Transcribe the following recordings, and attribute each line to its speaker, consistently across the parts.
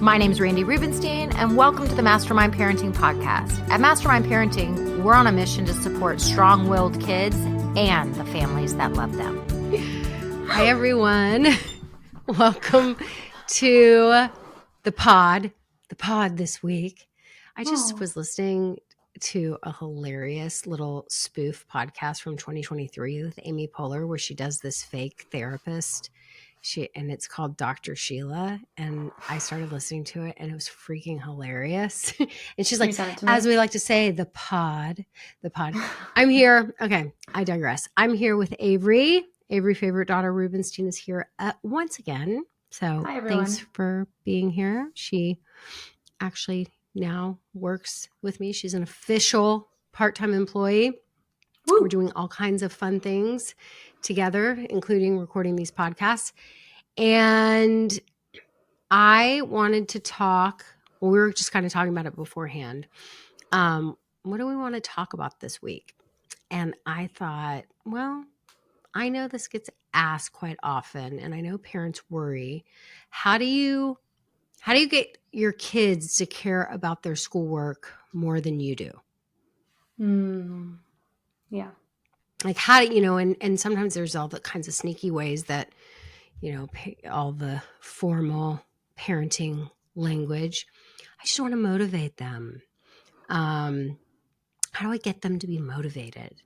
Speaker 1: My name is Randy Rubenstein, and welcome to the Mastermind Parenting Podcast. At Mastermind Parenting, we're on a mission to support strong-willed kids and the families that love them.
Speaker 2: Hi, everyone. Welcome to the pod this week. I just was listening to a hilarious little spoof podcast from 2023 with Amy Poehler, where she does this fake therapist. And it's called Dr. Sheila. And I started listening to it and it was freaking hilarious. And she's like, as we like to say, the pod. I'm here. Okay. I digress. I'm here with Avery. Avery favorite daughter Rubenstein is here once again. So thanks for being here. She actually now works with me. She's an official part-time employee. Woo. We're doing all kinds of fun things together, including recording these podcasts. And I wanted to talk, well, we were just kind of talking about it beforehand. What do we want to talk about this week? And I thought, well, I know this gets asked quite often, and I know parents worry. How do you get your kids to care about their schoolwork more than you do?
Speaker 3: Yeah.
Speaker 2: Like how do and sometimes there's all the kinds of sneaky ways that, all the formal parenting language. I just want to motivate them. How do I get them to be motivated?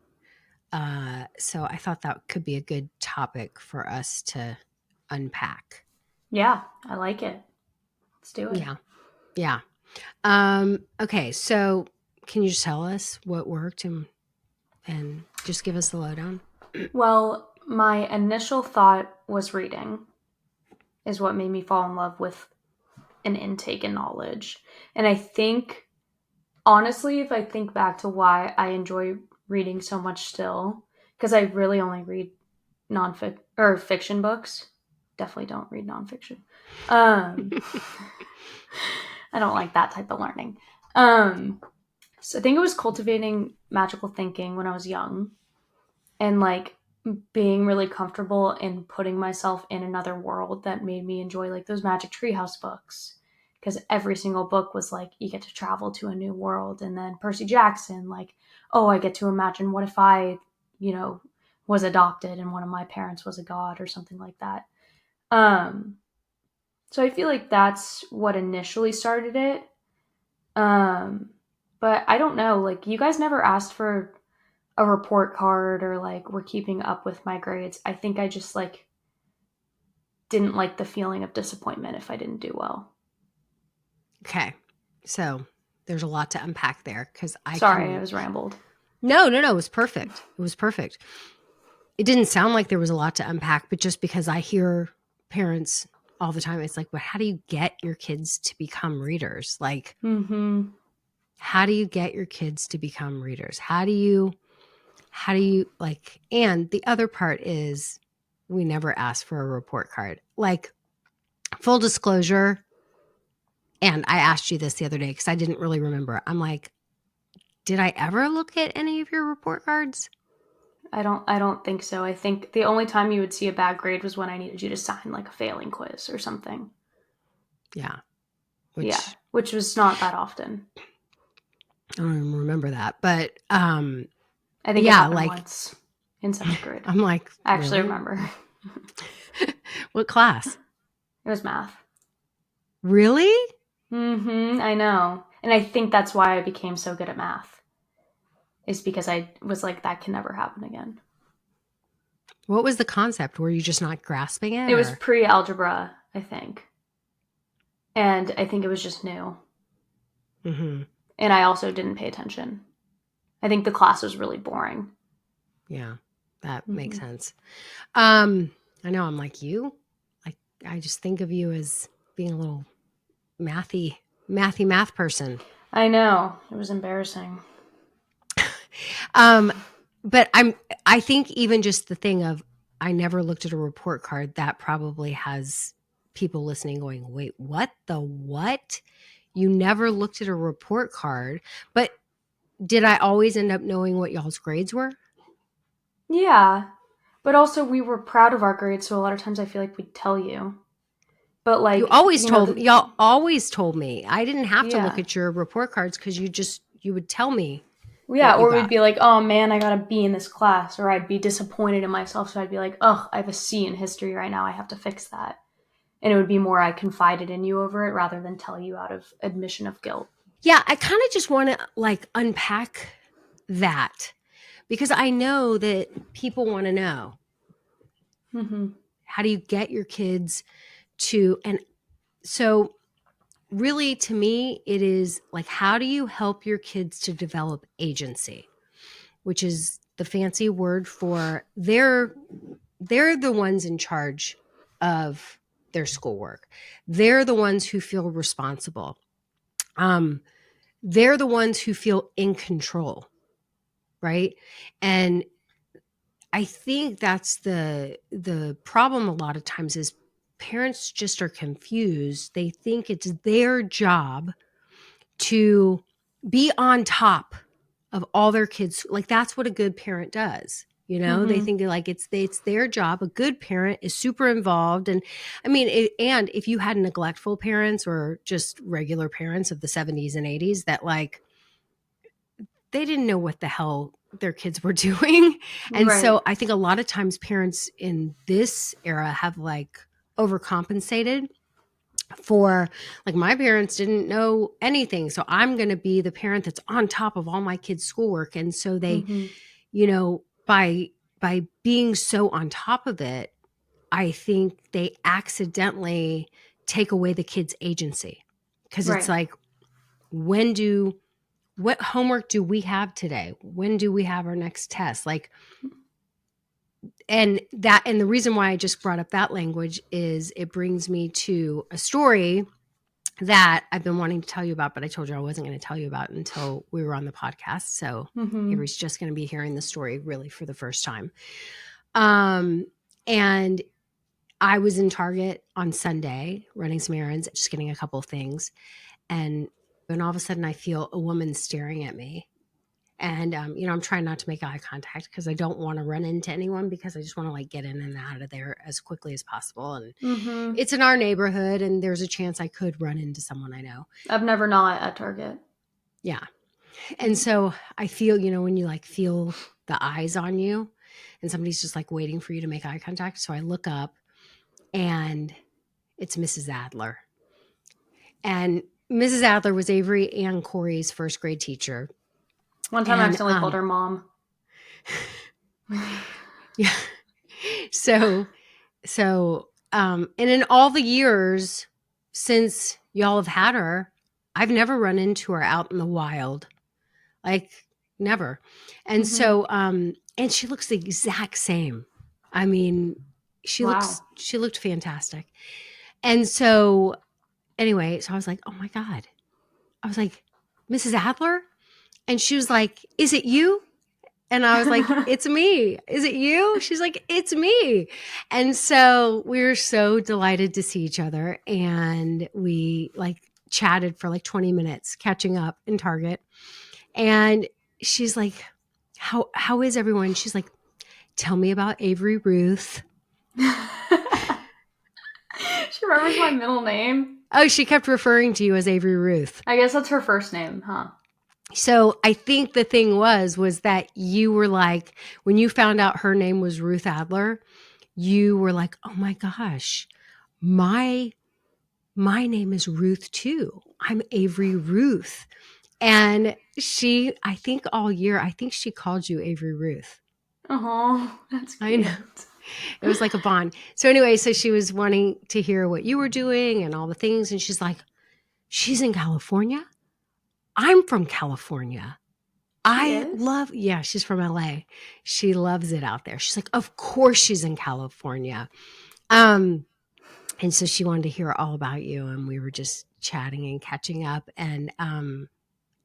Speaker 2: So I thought that could be a good topic for us to unpack.
Speaker 3: Yeah, I like it. Let's do it.
Speaker 2: Yeah. Okay, so can you just tell us what worked and just give us the lowdown?
Speaker 3: Well, my initial thought was reading is what made me fall in love with an intake in knowledge. And I think, honestly, if I think back to why I enjoy reading so much still, because I really only read fiction books. Definitely don't read nonfiction. I don't like that type of learning. So I think it was cultivating magical thinking when I was young and like being really comfortable in putting myself in another world that made me enjoy like those Magic Treehouse books. Because every single book was like, you get to travel to a new world. And then Percy Jackson, like, oh, I get to imagine what if I, was adopted and one of my parents was a god or something like that. So I feel like that's what initially started it. But I don't know, like you guys never asked for a report card or like we're keeping up with my grades. I think I just like didn't like the feeling of disappointment if I didn't do well.
Speaker 2: Okay. So there's a lot to unpack there because I
Speaker 3: was rambled.
Speaker 2: No. It was perfect. It didn't sound like there was a lot to unpack, but just because I hear parents all the time, it's like, but how do you get your kids to become readers? Like, how do you get your kids to become readers? How do you like, and the other part is we never asked for a report card. Like, full disclosure, and I asked you this the other day because I didn't really remember. I'm like, did I ever look at any of your report cards?
Speaker 3: I don't think so. I think the only time you would see a bad grade was when I needed you to sign like a failing quiz or something.
Speaker 2: Yeah.
Speaker 3: Which was not that often.
Speaker 2: I don't even remember that. But
Speaker 3: I think it happened once in 7th grade.
Speaker 2: I'm like,
Speaker 3: I actually remember.
Speaker 2: What class?
Speaker 3: It was math.
Speaker 2: Really?
Speaker 3: I know. And I think that's why I became so good at math. Is because I was like, that can never happen again.
Speaker 2: What was the concept? Were you just not grasping it?
Speaker 3: It was pre-algebra, I think. And I think it was just new. And I also didn't pay attention. I think the class was really boring.
Speaker 2: Yeah, that makes sense. I know I'm like you. Like I just think of you as being a little mathy math person.
Speaker 3: I know. It was embarrassing.
Speaker 2: But I think even just the thing of I never looked at a report card, that probably has people listening going, wait, what? You never looked at a report card, but did I always end up knowing what y'all's grades were?
Speaker 3: Yeah, but also we were proud of our grades, so a lot of times I feel like we'd tell you. But like,
Speaker 2: You always
Speaker 3: you know,
Speaker 2: told me. Y'all always told me. I didn't have to look
Speaker 3: Yeah.
Speaker 2: at your report cards because you would tell me.
Speaker 3: Yeah,
Speaker 2: what you
Speaker 3: or we'd
Speaker 2: got.
Speaker 3: be like, oh man, I got a B in this class, or I'd be disappointed in myself, so I'd be like, oh, I have a C in history right now, I have to fix that. And it would be more I confided in you over it rather than tell you out of admission of guilt.
Speaker 2: Yeah, I kind of just want to like unpack that because I know that people want to know.
Speaker 3: Mm-hmm.
Speaker 2: How do you get your kids to, and so really to me, it is like, how do you help your kids to develop agency, which is the fancy word for they're the ones in charge of their schoolwork. They're the ones who feel responsible. They're the ones who feel in control, right? And I think that's the problem a lot of times is parents just are confused. They think it's their job to be on top of all their kids. Like that's what a good parent does. You know, they
Speaker 3: Mm-hmm.
Speaker 2: think like it's their job. A good parent is super involved. And I mean, and if you had neglectful parents or just regular parents of the 70s and 80s that like, they didn't know what the hell their kids were doing. And
Speaker 3: Right.
Speaker 2: so I think a lot of times parents in this era have like overcompensated for like my parents didn't know anything. So I'm going to be the parent that's on top of all my kids' schoolwork. And so they,
Speaker 3: Mm-hmm.
Speaker 2: you know, by being so on top of it, I think they accidentally take away the kids' agency. Because it's
Speaker 3: Right.
Speaker 2: like, what homework do we have today? When do we have our next test? Like, and the reason why I just brought up that language is it brings me to a story that I've been wanting to tell you about, but I told you I wasn't going to tell you about until we were on the podcast. So
Speaker 3: Mm-hmm.
Speaker 2: Avery's just going to be hearing the story really for the first time. And I was in Target on Sunday running some errands, just getting a couple of things. And then all of a sudden I feel a woman staring at me. And, you know, I'm trying not to make eye contact because I don't want to run into anyone because I just want to like get in and out of there as quickly as possible. And
Speaker 3: Mm-hmm.
Speaker 2: it's in our neighborhood and there's a chance I could run into someone I know.
Speaker 3: I've never not at Target.
Speaker 2: Yeah. And so I feel, you know, when you like feel the eyes on you and somebody's just like waiting for you to make eye contact. So I look up and it's Mrs. Adler. And Mrs. Adler was Avery and Corey's first grade teacher.
Speaker 3: One time I
Speaker 2: And
Speaker 3: accidentally called her mom.
Speaker 2: yeah. So and in all the years since y'all have had her, I've never run into her out in the wild. Like never. And
Speaker 3: Mm-hmm.
Speaker 2: so and she looks the exact same. I mean, she
Speaker 3: Wow.
Speaker 2: looked fantastic. And so anyway, so I was like, "Oh my God." I was like, "Mrs. Adler?" And she was like, "Is it you?" And I was like, "It's me. Is it you?" She's like, "It's me." And so we were so delighted to see each other. And we like chatted for like 20 minutes, catching up in Target. And she's like, how is everyone? She's like, "Tell me about Avery Ruth."
Speaker 3: She remembers my middle name.
Speaker 2: Oh, she kept referring to you as Avery Ruth.
Speaker 3: I guess that's her first name, huh?
Speaker 2: So I think the thing was that you were like, when you found out her name was Ruth Adler, you were like, "Oh my gosh, my name is Ruth too. I'm Avery Ruth." And I think all year, I think she called you Avery Ruth.
Speaker 3: Oh, that's cute.
Speaker 2: I know. It was like a bond. So anyway, so she was wanting to hear what you were doing and all the things. And she's like, "She's in California? I'm from California. She's from LA. She loves it out there." She's like, "Of course she's in California." And so she wanted to hear all about you. And we were just chatting and catching up. And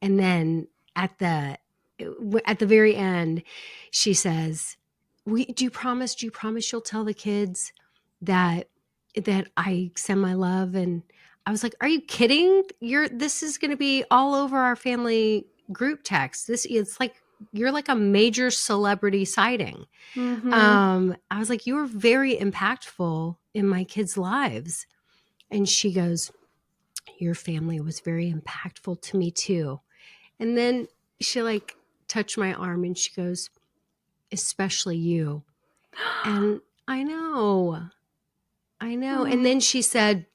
Speaker 2: then at the very end, she says, do you promise you'll tell the kids that I send my love?" And I was like, "Are you kidding? This is going to be all over our family group text. It's like you're like a major celebrity sighting."
Speaker 3: Mm-hmm.
Speaker 2: I was like, "You were very impactful in my kids' lives." And she goes, your family was very impactful to me too. And then she like touched my arm and she goes, especially you. And I know. And then she said,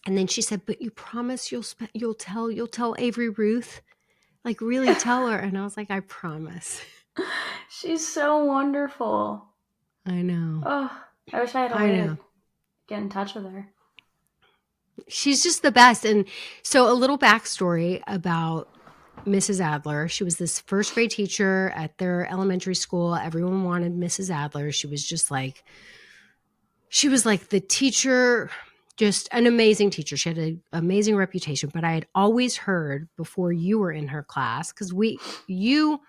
Speaker 2: but you promise you'll tell Avery Ruth, like really tell her. And I was like, I promise.
Speaker 3: She's so wonderful.
Speaker 2: I know.
Speaker 3: Oh, I wish I had a way to get in touch with her.
Speaker 2: She's just the best. And so a little backstory about Mrs. Adler. She was this first grade teacher at their elementary school. Everyone wanted Mrs. Adler. She was like the teacher, just an amazing teacher. She had an amazing reputation, but I had always heard before you were in her class, because you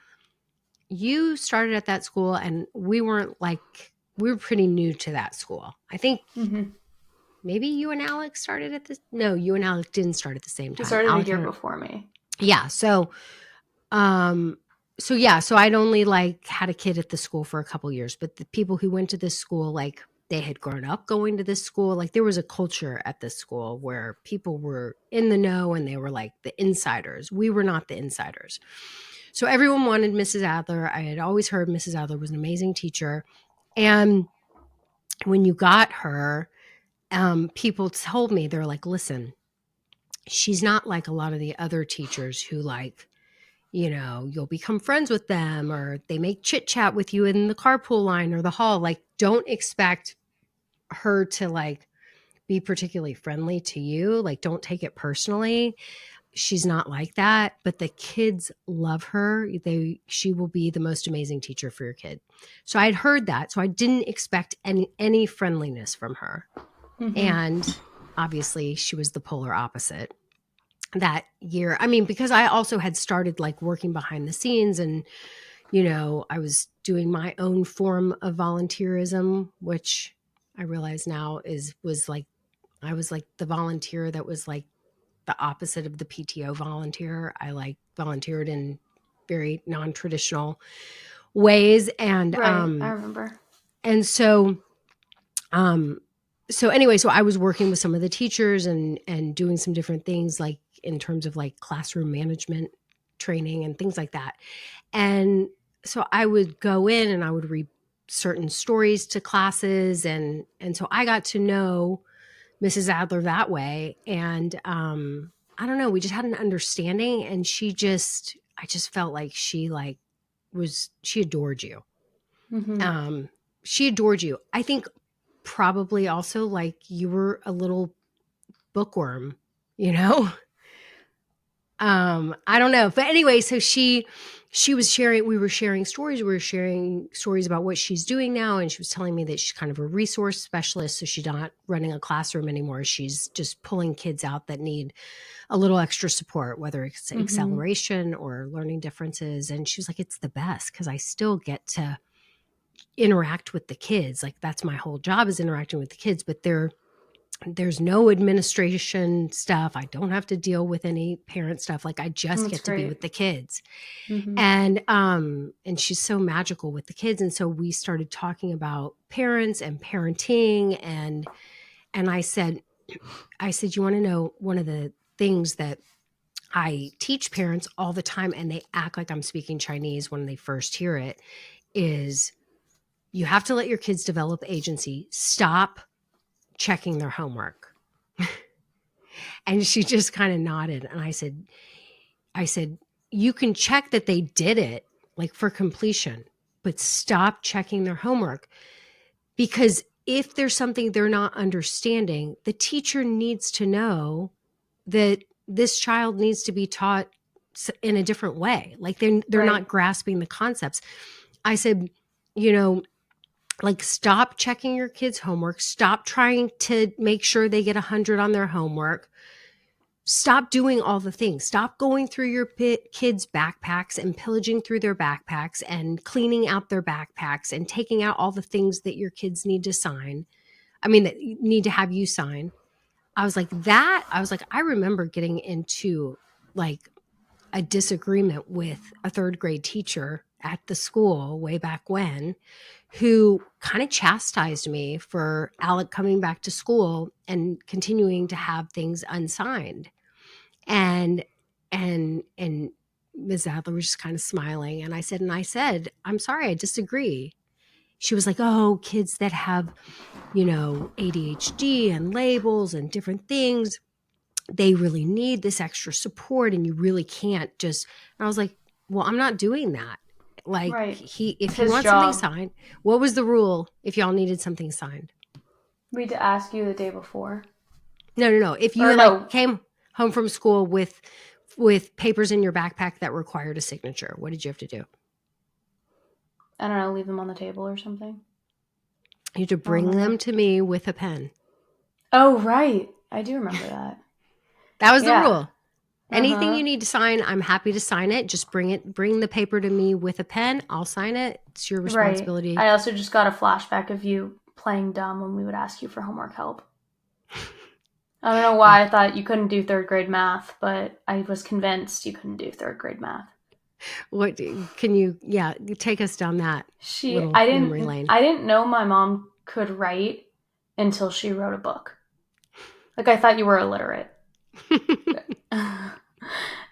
Speaker 2: started at that school and we were pretty new to that school. I think maybe you and Alex started at this. No, you and Alex didn't start at the same time.
Speaker 3: He started a year before me.
Speaker 2: Yeah. So I'd only like had a kid at the school for a couple years, but the people who went to this school, like they had grown up going to this school. Like there was a culture at this school where people were in the know and they were like the insiders. We were not the insiders. So everyone wanted Mrs. Adler. I had always heard Mrs. Adler was an amazing teacher. And when you got her, people told me, they're like, listen, she's not like a lot of the other teachers who like, you know, you'll become friends with them or they make chit chat with you in the carpool line or the hall. Like, don't expect her to like be particularly friendly to you. Like, don't take it personally. She's not like that, but the kids love her. She will be the most amazing teacher for your kid. So I had heard that. So I didn't expect any friendliness from her. And obviously she was the polar opposite that year. I mean, because I also had started like working behind the scenes and, you know, I was doing my own form of volunteerism, which I realize now was like the volunteer that was like the opposite of the PTO volunteer. I like volunteered in very non-traditional ways. And,
Speaker 3: right, I remember.
Speaker 2: And so anyway, so I was working with some of the teachers and doing some different things like in terms of like classroom management training and things like that. And so I would go in and I would read certain stories to classes. And so I got to know Mrs. Adler that way. And I don't know, we just had an understanding and I just felt like she adored you. She adored you. I think probably also like you were a little bookworm, you know? I don't know. But anyway, so we were sharing stories about what she's doing now. And she was telling me that she's kind of a resource specialist. So she's not running a classroom anymore. She's just pulling kids out that need a little extra support, whether it's acceleration or learning differences. And she was like, it's the best because I still get to interact with the kids. Like that's my whole job is interacting with the kids, but there's no administration stuff. I don't have to deal with any parent stuff. Like I just get to be with the kids. And she's so magical with the kids. And so we started talking about parents and parenting. And I said, you want to know one of the things that I teach parents all the time, and they act like I'm speaking Chinese when they first hear it, is you have to let your kids develop agency. Stop checking their homework. And she just kind of nodded. And I said, you can check that they did it like for completion, but stop checking their homework. Because if there's something they're not understanding, the teacher needs to know that this child needs to be taught in a different way. Like they're not grasping the concepts. I said, you know, like stop checking your kids' homework. Stop trying to make sure they get 100 on their homework. Stop doing all the things. Stop going through your kids' backpacks and pillaging through their backpacks and cleaning out their backpacks and taking out all the things that your kids need to sign. I mean, that need to have you sign. I was like, I remember getting into like a disagreement with a third grade teacher at the school way back when, who kind of chastised me for Alec coming back to school and continuing to have things unsigned. And Ms. Adler was just kind of smiling. And I said, I'm sorry, I disagree. She was like, oh, kids that have, ADHD and labels and different things, they really need this extra support, and you really can't just. And I was like, well, I'm not doing that. Like,
Speaker 3: Right.
Speaker 2: if he
Speaker 3: His
Speaker 2: wants
Speaker 3: job.
Speaker 2: something signed, what was the rule if y'all needed something signed?
Speaker 3: We had to ask you the day before.
Speaker 2: No. If you came home from school with papers in your backpack that required a signature, what did you have to do?
Speaker 3: I don't know, leave them on the table or something.
Speaker 2: You had to bring them to me with a pen.
Speaker 3: Oh, right. I do remember that.
Speaker 2: That was the rule. Anything you need to sign, I'm happy to sign it. Just bring the paper to me with a pen. I'll sign it. It's your responsibility.
Speaker 3: Right. I also just got a flashback of you playing dumb when we would ask you for homework help. I don't know why I thought you couldn't do 3rd grade math, but I was convinced you couldn't do 3rd grade math.
Speaker 2: What can you take us down that memory lane?
Speaker 3: I didn't know my mom could write until she wrote a book. Like, I thought you were illiterate.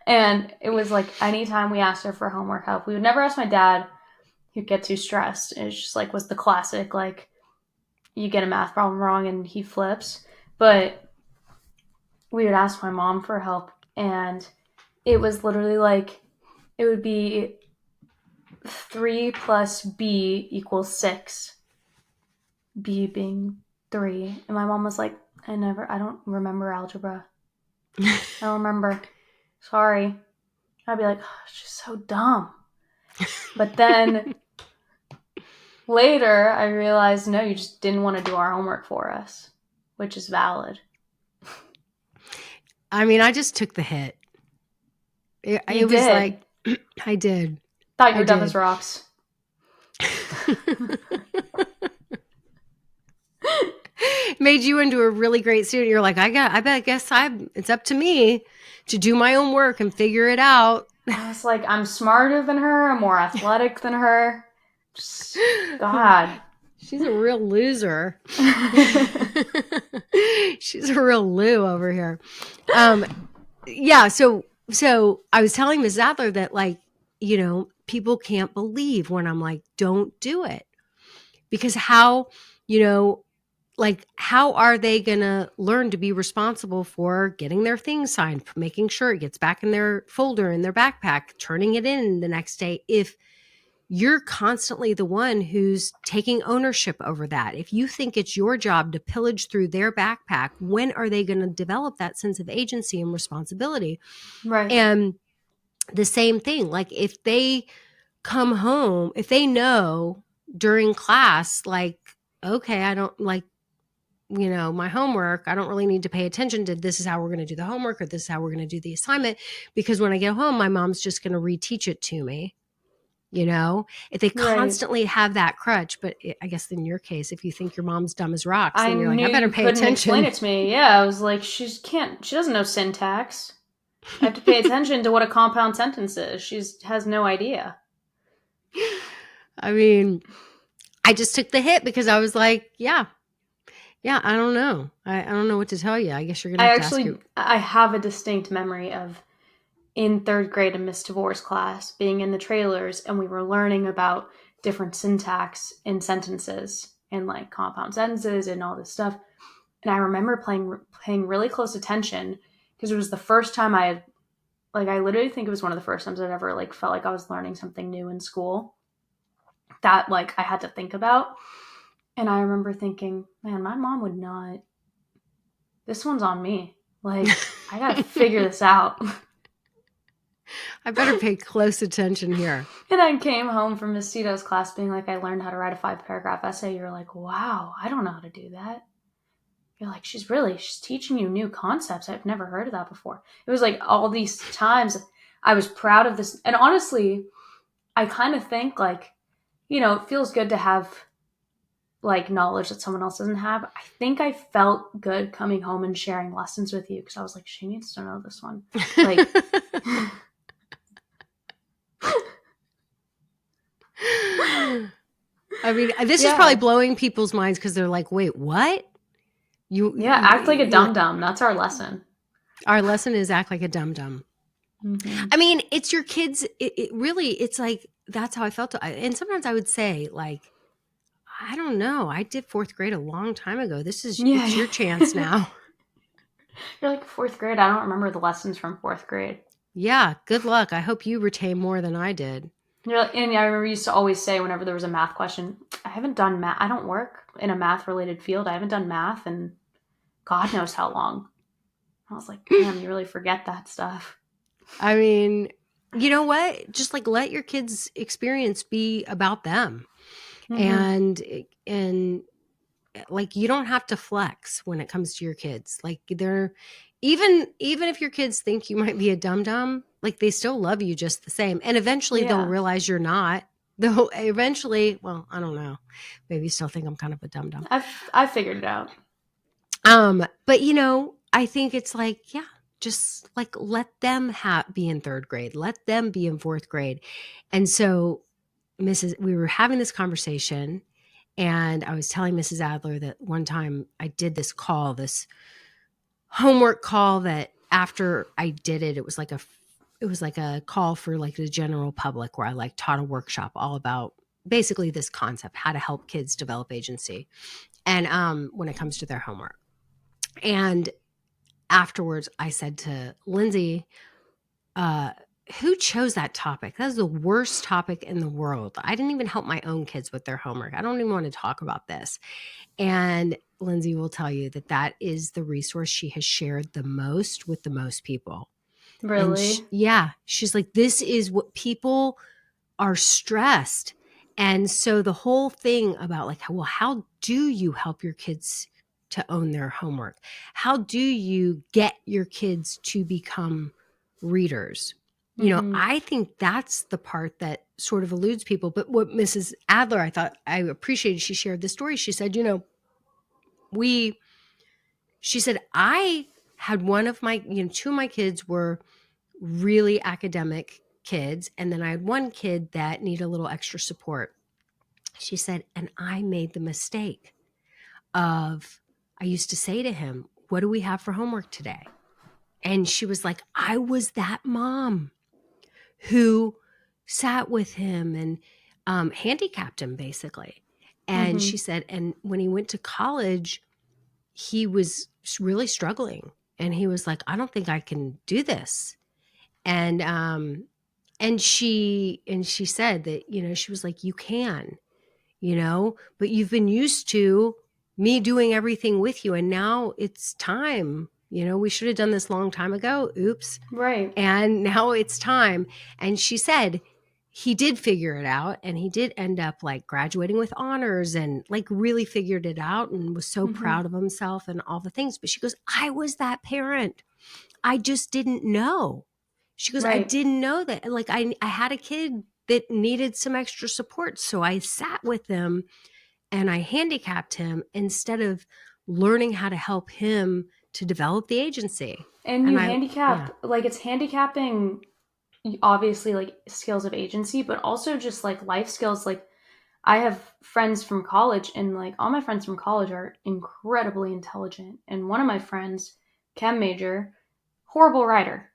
Speaker 3: And it was like, anytime we asked her for homework help, we would never ask my dad. He'd get too stressed. It's just like, was the classic, like, you get a math problem wrong and he flips. But we would ask my mom for help, and it was literally like, it would be 3 plus B equals 6. B being 3. And my mom was like, I don't remember algebra. I don't remember. Sorry. I'd be like, oh, she's so dumb. But then later I realized, no, you just didn't want to do our homework for us, which is valid.
Speaker 2: I mean, I just took the hit. It was like, I did.
Speaker 3: Thought you were dumb as rocks.
Speaker 2: Made you into a really great student. You're like, it's up to me to do my own work and figure it out.
Speaker 3: I was like, I'm smarter than her. I'm more athletic than her. God.
Speaker 2: She's a real loser. She's a real Lou over here. Yeah. So I was telling Ms. Adler that, like, people can't believe when I'm like, don't do it. Because how are they going to learn to be responsible for getting their things signed, making sure it gets back in their folder, in their backpack, turning it in the next day, if you're constantly the one who's taking ownership over that? If you think it's your job to pillage through their backpack, when are they going to develop that sense of agency and responsibility?
Speaker 3: Right.
Speaker 2: And the same thing, like, if they come home, if they know during class, like, okay, I don't like, my homework, I don't really need to pay attention to this is how we're going to do the homework, or this is how we're going to do the assignment, because when I get home, my mom's just going to reteach it to me. If they constantly have that crutch. But I guess in your case, if you think your mom's dumb as rocks, then you're like, I better pay attention.
Speaker 3: Explain it to me. Yeah, I was like, she doesn't know syntax. I have to pay attention to what a compound sentence is. She has no idea.
Speaker 2: I mean, I just took the hit because I was like, yeah, I don't know. I don't know what to tell you. I guess you're going to have to ask you.
Speaker 3: I have a distinct memory of, in 3rd grade in Miss DeVore's class, being in the trailers, and we were learning about different syntax in sentences and, like, compound sentences and all this stuff. And I remember paying really close attention, because it was the first time I literally think it was one of the first times I'd ever, like, felt like I was learning something new in school that, like, I had to think about. And I remember thinking, man, my mom would not. This one's on me. Like, I got to figure this out.
Speaker 2: I better pay close attention here.
Speaker 3: And I came home from Miss Tito's class being like, I learned how to write a 5-paragraph essay. You're like, wow, I don't know how to do that. You're like, she's teaching you new concepts. I've never heard of that before. It was like all these times I was proud of this. And honestly, I kind of think, like, it feels good to have, like, knowledge that someone else doesn't have. I think I felt good coming home and sharing lessons with you, because I was like, she needs to know this one. Like,
Speaker 2: I mean, this is probably blowing people's minds because they're like, wait, what?
Speaker 3: Act like a dum-dum. That's our lesson.
Speaker 2: Our lesson is act like a dum-dum.
Speaker 3: Mm-hmm.
Speaker 2: I mean, it's your kids. It really, it's like, that's how I felt. And sometimes I would say, like, I don't know. I did fourth grade a long time ago. It's your chance now.
Speaker 3: You're like, fourth grade? I don't remember the lessons from fourth grade.
Speaker 2: Yeah, good luck. I hope you retain more than I did.
Speaker 3: And I remember you used to always say whenever there was a math question, I haven't done math. I don't work in a math-related field. I haven't done math in God knows how long. I was like, damn, you really forget that stuff.
Speaker 2: I mean, you know what? Just like let your kids' experience be about them. Mm-hmm. And like you don't have to flex when it comes to your kids. Like they're even if your kids think you might be a dum-dum, like they still love you just the same. And eventually they'll realize you're not. They'll eventually, well, I don't know. Maybe you still think I'm kind of a dum-dum.
Speaker 3: I've figured it out.
Speaker 2: But you know, I think it's like, yeah, just like let them be in third grade, let them be in fourth grade. And so we were having this conversation and I was telling Mrs. Adler that one time I did this homework call that after I did it, it was like a call for like the general public where I like taught a workshop all about basically this concept, how to help kids develop agency. And when it comes to their homework. And afterwards, I said to Lindsay, who chose that topic? That was the worst topic in the world. I didn't even help my own kids with their homework. I don't even want to talk about this. And Lindsay will tell you that is the resource she has shared the most with the most people.
Speaker 3: Really?
Speaker 2: She's like, this is what people are stressed. And so the whole thing about like, well, how do you help your kids to own their homework? How do you get your kids to become readers? You know, I think that's the part that sort of eludes people. But what Mrs. Adler, I thought I appreciated, she shared the story. She said, you know, she said, I had one of my, two of my kids were really academic kids. And then I had one kid that needed a little extra support. She said, and I made the mistake of, I used to say to him, what do we have for homework today? And she was like, I was that mom who sat with him and handicapped him basically. And she said, and when he went to college, he was really struggling. And he was like, I don't think I can do this. And she said that, you know, she was like, you can, you know, but you've been used to me doing everything with you. And now it's time, you know, we should have done this long time ago. Oops.
Speaker 3: Right.
Speaker 2: And now it's time. And she said he did figure it out and he did end up like graduating with honors and like really figured it out and was so proud of himself and all the things. But she goes, I was that parent. I just didn't know. She goes, I didn't know that. Like I had a kid that needed some extra support. So I sat with him and I handicapped him instead of learning how to help him to develop the agency.
Speaker 3: And you handicap, like it's handicapping, obviously like skills of agency, but also just like life skills. Like I have friends from college and like all my friends from college are incredibly intelligent. And one of my friends, chem major, horrible writer,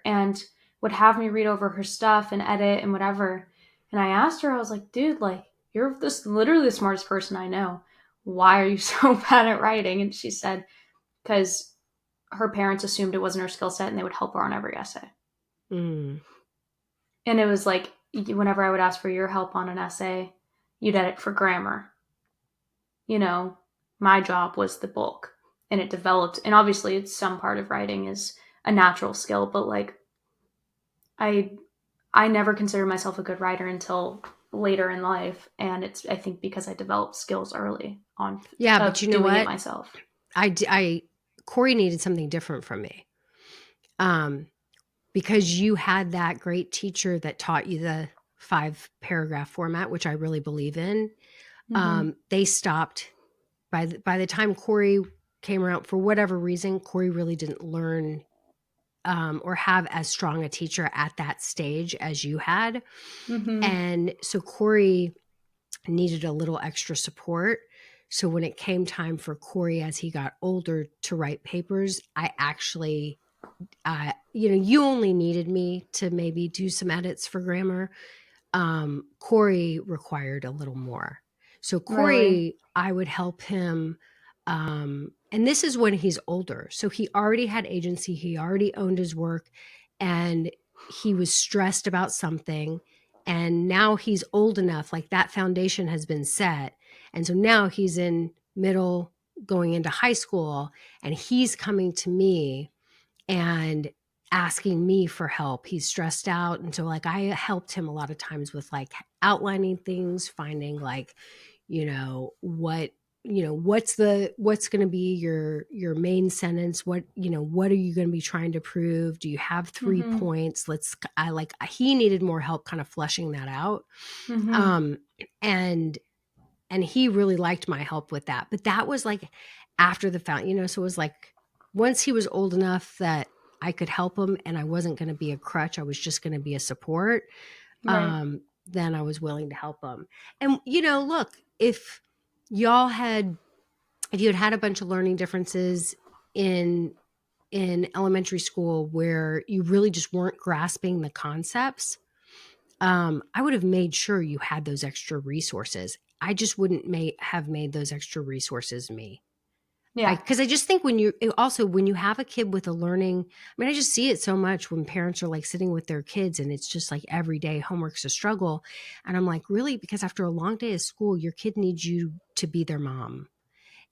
Speaker 3: and would have me read over her stuff and edit and whatever. And I asked her, I was like, dude, like you're literally the smartest person I know. Why are you so bad at writing? And she said, because her parents assumed it wasn't her skill set and they would help her on every essay. And it was like, whenever I would ask for your help on an essay, you'd edit for grammar. You know, my job was the bulk and it developed. And obviously it's some part of writing is a natural skill, but like I never considered myself a good writer until later in life. And it's, I think because I developed skills early on.
Speaker 2: Yeah. But you know what?
Speaker 3: It myself.
Speaker 2: Corey needed something different from me. Because you had that great teacher that taught you the 5-paragraph format, which I really believe in. They stopped by the time Corey came around. For whatever reason, Corey really didn't learn or have as strong a teacher at that stage as you had. And so Corey needed a little extra support. So when it came time for Corey, as he got older, to write papers, I actually, you only needed me to maybe do some edits for grammar. Corey required a little more. So
Speaker 3: Really?
Speaker 2: Corey, I would help him. And this is when he's older. So he already had agency. He already owned his work, and he was stressed about something. And now he's old enough, like that foundation has been set. And so now he's in middle, going into high school, and he's coming to me and asking me for help. He's stressed out. And so like I helped him a lot of times with like outlining things, finding like, what's going to be your main sentence? What are you going to be trying to prove? Do you have 3
Speaker 3: Mm-hmm.
Speaker 2: points? He needed more help kind of fleshing that out.
Speaker 3: Mm-hmm.
Speaker 2: Um, and he really liked my help with that. But that was like after the found, so it was like once he was old enough that I could help him and I wasn't going to be a crutch, I was just going to be a support.
Speaker 3: Right.
Speaker 2: Then I was willing to help him. And look, if y'all had if you had a bunch of learning differences in elementary school where you really just weren't grasping the concepts, I would have made sure you had those extra resources. I just wouldn't have made those extra resources me.
Speaker 3: Yeah.
Speaker 2: Because I just think when you have a kid with a learning, I mean, I just see it so much when parents are like sitting with their kids and it's just like every day homework's a struggle. And I'm like, really? Because after a long day of school, your kid needs you to be their mom.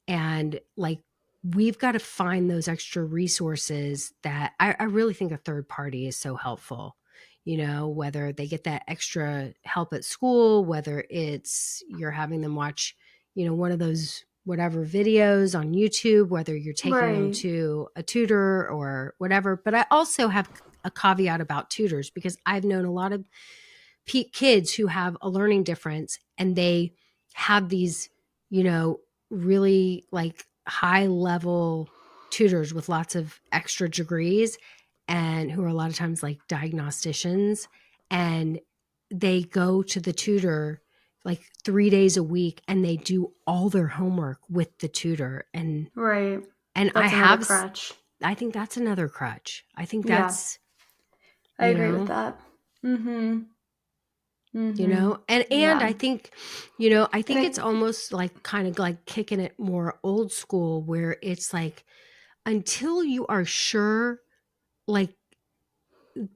Speaker 2: And like, we've got to find those extra resources that I really think a third party is so helpful. Whether they get that extra help at school, whether it's you're having them watch, one of those whatever videos on YouTube, whether you're taking them
Speaker 3: Right.
Speaker 2: to a tutor or whatever. But I also have a caveat about tutors because I've known a lot of kids who have a learning difference and they have these, really like high level tutors with lots of extra degrees and who are a lot of times like diagnosticians, and they go to the tutor like 3 days a week and they do all their homework with the tutor. And
Speaker 3: Right.
Speaker 2: I
Speaker 3: That's another
Speaker 2: have
Speaker 3: crutch.
Speaker 2: I think that's another crutch. I think
Speaker 3: Yeah.
Speaker 2: that's,
Speaker 3: I
Speaker 2: you
Speaker 3: agree with
Speaker 2: know
Speaker 3: that. Mm-hmm. Mm-hmm.
Speaker 2: and
Speaker 3: Yeah.
Speaker 2: I think, I
Speaker 3: And
Speaker 2: think it's almost like kind of like kicking it more old school where it's like until you are sure like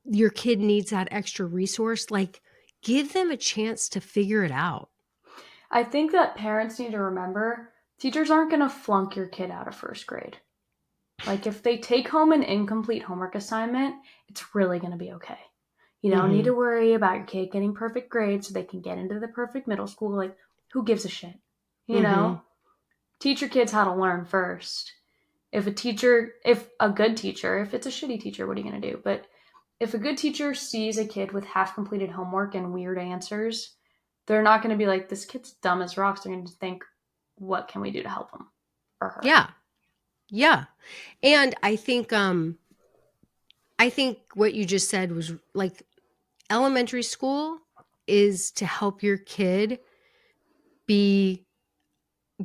Speaker 2: your kid needs that extra resource, like give them a chance to figure it out.
Speaker 3: I think that parents need to remember teachers aren't going to flunk your kid out of first grade. Like if they take home an incomplete homework assignment, it's really going to be okay. You don't need
Speaker 2: Mm-hmm.
Speaker 3: to worry about your kid getting perfect grades so they can get into the perfect middle school. Like, who gives a shit? You
Speaker 2: Mm-hmm.
Speaker 3: know? Teach your kids how to learn first. If a good teacher, if it's a shitty teacher, what are you going to do? But if a good teacher sees a kid with half completed homework and weird answers, they're not going to be like, this kid's dumb as rocks. They're going to think, what can we do to help him or her?
Speaker 2: Yeah. Yeah. And I think what you just said was like elementary school is to help your kid be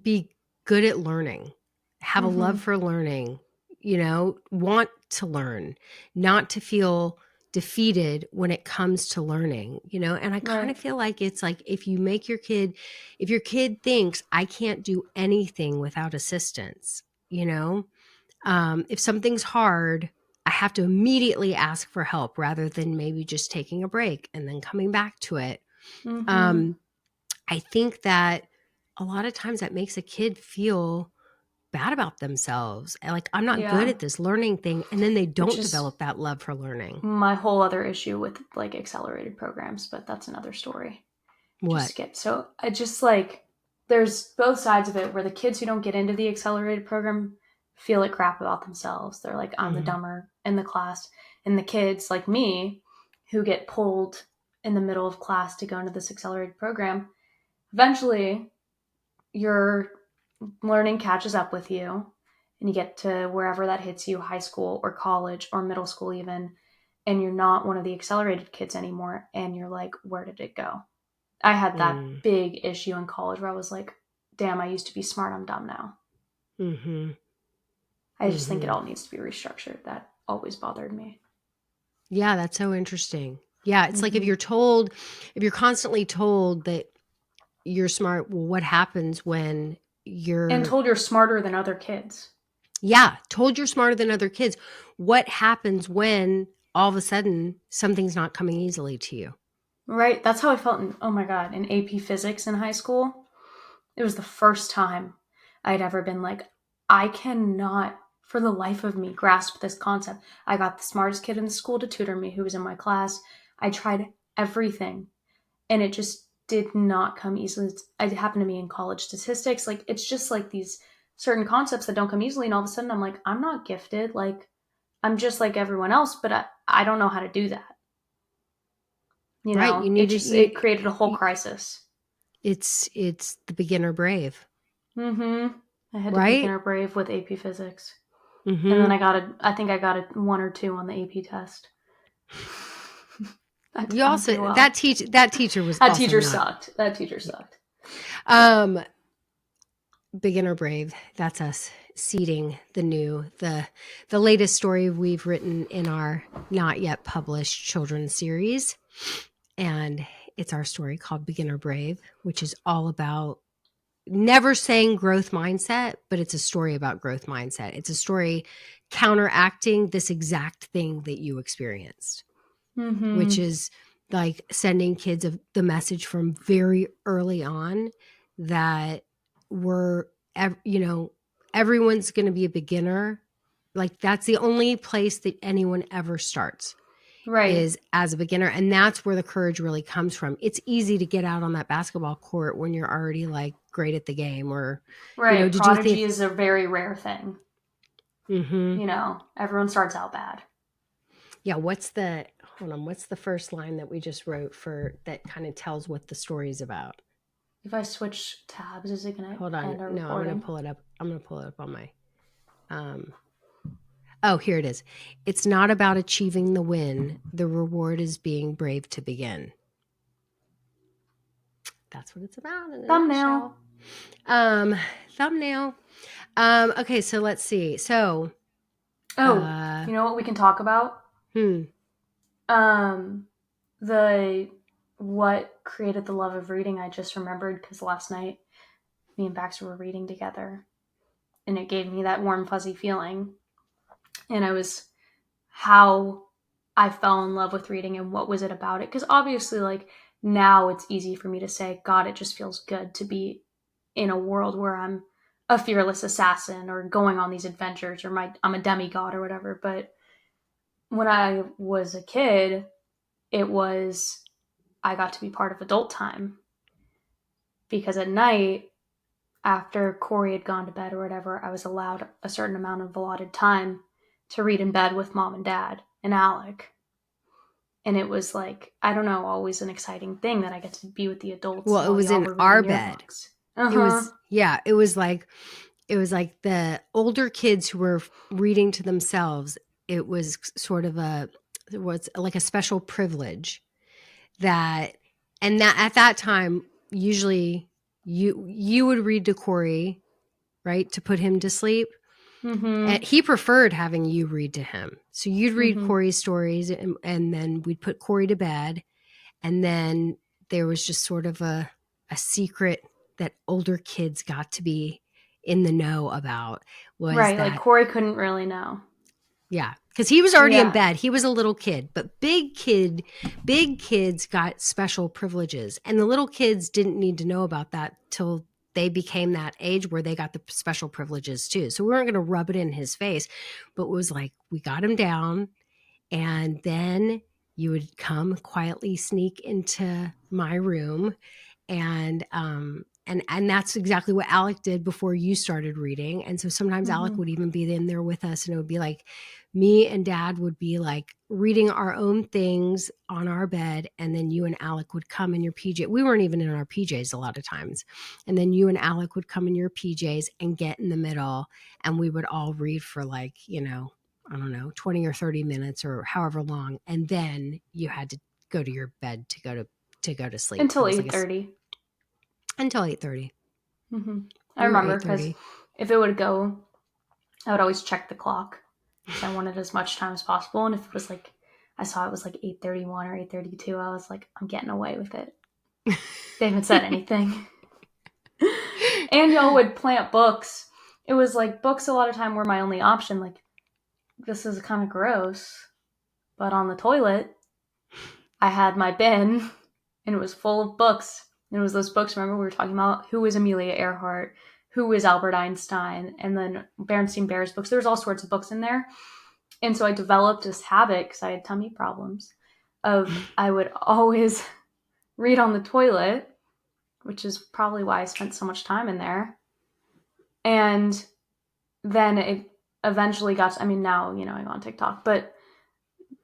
Speaker 2: be good at learning, have a
Speaker 3: Mm-hmm.
Speaker 2: love for learning, want to learn, not to feel defeated when it comes to learning, and I kind
Speaker 3: Right.
Speaker 2: of feel like it's like if your kid thinks I can't do anything without assistance, if something's hard, I have to immediately ask for help rather than maybe just taking a break and then coming back to it.
Speaker 3: Mm-hmm.
Speaker 2: Um, I think that a lot of times that makes a kid feel bad about themselves. Like, I'm not good
Speaker 3: Yeah.
Speaker 2: at this learning thing. And then they
Speaker 3: Which
Speaker 2: don't
Speaker 3: is
Speaker 2: develop that love for learning.
Speaker 3: my whole other issue with like accelerated programs, but that's another story. Just
Speaker 2: What?
Speaker 3: skip. So I just like there's both sides of it where the kids who don't get into the accelerated program feel like crap about themselves. They're like, I'm the
Speaker 2: Mm-hmm.
Speaker 3: dumber in the class. And the kids like me who get pulled in the middle of class to go into this accelerated program, eventually your learning catches up with you and you get to wherever that hits you, high school or college or middle school even, and you're not one of the accelerated kids anymore and you're like, where did it go? I had that big issue in college where I was like, damn, I used to be smart. I'm dumb now.
Speaker 2: Mm-hmm.
Speaker 3: I just think it all needs to be restructured. That always bothered me.
Speaker 2: Yeah, that's so interesting. Yeah, it's like if you're constantly told that you're smart, well, what happens when
Speaker 3: And told you're smarter than other kids.
Speaker 2: Yeah, told you're smarter than other kids. What happens when all of a sudden something's not coming easily to you?
Speaker 3: Right. That's how I felt oh my God, in AP physics in high school. It was the first time I'd ever been like, I cannot, for the life of me, grasp this concept. I got the smartest kid in the school to tutor me who was in my class. I tried everything and it just did not come easily. It happened to me in college statistics. Like, it's just like these certain concepts that don't come easily. And all of a sudden I'm like, I'm not gifted. Like, I'm just like everyone else, but I don't know how to do that. You
Speaker 2: Right.
Speaker 3: know, it created a whole crisis.
Speaker 2: It's the beginner brave.
Speaker 3: Mm-hmm. I had to
Speaker 2: Right?
Speaker 3: beginner brave with AP physics.
Speaker 2: Mm-hmm.
Speaker 3: And then I think I got a 1 or 2 on the AP test.
Speaker 2: You also, that teacher was
Speaker 3: that
Speaker 2: also
Speaker 3: teacher
Speaker 2: not,
Speaker 3: sucked. That teacher sucked.
Speaker 2: Beginner brave. That's us seeding the latest story we've written in our not yet published children's series. And it's our story called Beginner Brave, which is all about never saying growth mindset, but it's a story about growth mindset. It's a story counteracting this exact thing that you experienced, which is like sending kids the message from very early on that everyone's going to be a beginner. Like, that's the only place that anyone ever starts.
Speaker 3: Right.
Speaker 2: Is as a beginner. And that's where the courage really comes from. It's easy to get out on that basketball court when you're already like great at the game, or,
Speaker 3: right. Prodigy is a very rare thing.
Speaker 2: Mm-hmm.
Speaker 3: You know, everyone starts out bad.
Speaker 2: Yeah. What's the first line that we just wrote that kind of tells what the story is about?
Speaker 3: If I switch tabs, is it going to
Speaker 2: hold on?
Speaker 3: End our
Speaker 2: no,
Speaker 3: recording?
Speaker 2: I'm going to pull it up. I'm going to pull it up on my, oh, here it is. It's not about achieving the win. The reward is being brave to begin. That's what it's about.
Speaker 3: Thumbnail.
Speaker 2: Thumbnail. Okay, so let's see. So,
Speaker 3: you know what we can talk about? What created the love of reading, I just remembered because last night me and Baxter were reading together and it gave me that warm fuzzy feeling. And how I fell in love with reading and what was it about it? Because obviously, like, now it's easy for me to say, God, it just feels good to be in a world where I'm a fearless assassin or going on these adventures or I'm a demigod or whatever. But when I was a kid, I got to be part of adult time. Because at night, after Corey had gone to bed or whatever, I was allowed a certain amount of allotted time to read in bed with mom and dad and Alec. And it was like, I don't know, always an exciting thing that I get to be with the adults.
Speaker 2: Well, it was in our bed. It was like the older kids who were reading to themselves. It was sort of what's like a special privilege that at that time, usually you would read to Corey, right, to put him to sleep. And he preferred having you read to him. So you'd read Corey's stories and then we'd put Corey to bed. And then there was just sort of a secret that older kids got to be in the know about.
Speaker 3: Right, like Corey couldn't really know.
Speaker 2: Yeah, because he was already in bed. He was a little kid, but big kids got special privileges. And the little kids didn't need to know about that till they became that age where they got the special privileges too. So we weren't going to rub it in his face, but it was like, we got him down, and then you would come quietly sneak into my room, and that's exactly what Alec did before you started reading. And so sometimes Alec would even be in there with us, and it would be like me and Dad would be like reading our own things on our bed, and then you and Alec would come in your PJ. We weren't even in our PJs a lot of times. And then you and Alec would come in your PJs and get in the middle, and we would all read for like, I don't know, 20 or 30 minutes or however long. And then you had to go to your bed to go to go to sleep.
Speaker 3: Until
Speaker 2: It was
Speaker 3: 8:30.
Speaker 2: Until 8:30.
Speaker 3: Mm-hmm. I remember because if it would go, I would always check the clock because I wanted as much time as possible. And if it was like, I saw it was like 8:31 or 8:32, I was like, I'm getting away with it. They haven't said anything. And y'all would plant books. It was like books a lot of time were my only option. Like, this is kind of gross. But on the toilet, I had my bin and it was full of books. And it was those books, remember we were talking about who was Amelia Earhart, who was Albert Einstein, and then Berenstain Bears books. There was all sorts of books in there. And so I developed this habit, because I had tummy problems, of I would always read on the toilet, which is probably why I spent so much time in there. And then it eventually got to, I mean, now, you know, I go on TikTok, but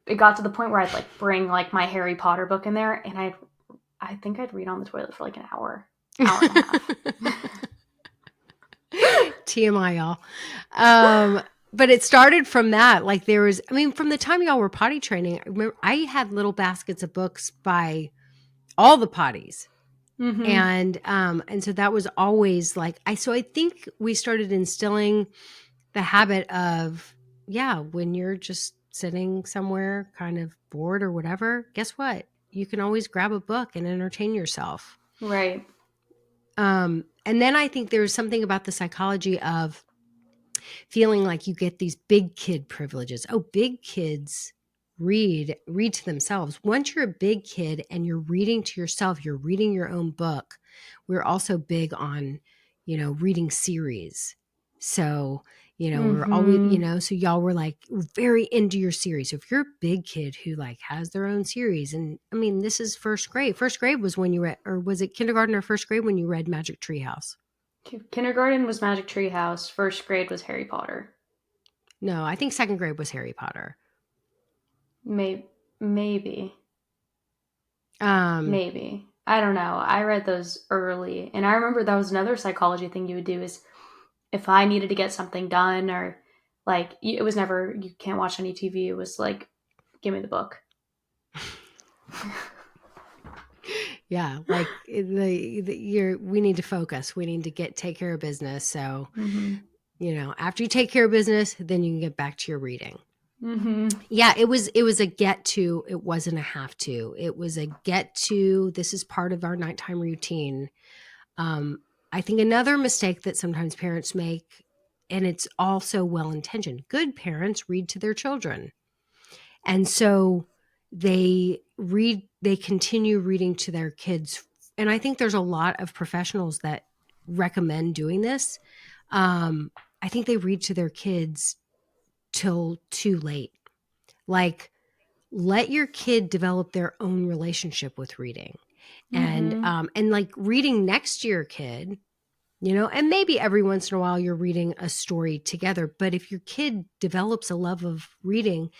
Speaker 3: it got to the point where I'd like bring like my Harry Potter book in there, and I think I'd read on the toilet for like an hour and a half.
Speaker 2: TMI, y'all. But it started from that. Like there was, I mean, from the time y'all were potty training, I remember I had little baskets of books by all the potties.
Speaker 3: Mm-hmm.
Speaker 2: And so that was always like, so I think we started instilling the habit of, when you're just sitting somewhere kind of bored or whatever, guess what? You can always grab a book and entertain yourself.
Speaker 3: Right.
Speaker 2: And then I think there's something about the psychology of feeling like you get these big kid privileges. Oh, big kids read to themselves. Once you're a big kid and you're reading to yourself, you're reading your own book. We're also big on, reading series. So, we're always, so y'all were like very into your series. So if you're a big kid who like has their own series, and I mean, this is first grade. First grade was when you read, or was it kindergarten or first grade when you read Magic Tree House?
Speaker 3: Kindergarten was Magic Tree House. First grade was Harry Potter.
Speaker 2: No, I think second grade was Harry Potter.
Speaker 3: Maybe. Maybe.
Speaker 2: Maybe.
Speaker 3: I don't know. I read those early. And I remember that was another psychology thing you would do is if I needed to get something done, or like it was never, you can't watch any TV. It was like, give me the book.
Speaker 2: Yeah, like we need to focus. We need to take care of business. So, after you take care of business, then you can get back to your reading.
Speaker 3: Mm-hmm.
Speaker 2: Yeah, it was a get to. It wasn't a have to. It was a get to. This is part of our nighttime routine. I think another mistake that sometimes parents make, and it's also well-intentioned, good parents read to their children. And so they continue reading to their kids. And I think there's a lot of professionals that recommend doing this. I think they read to their kids till too late. Like, let your kid develop their own relationship with reading. And like reading next to your kid, and maybe every once in a while you're reading a story together. But if your kid develops a love of reading,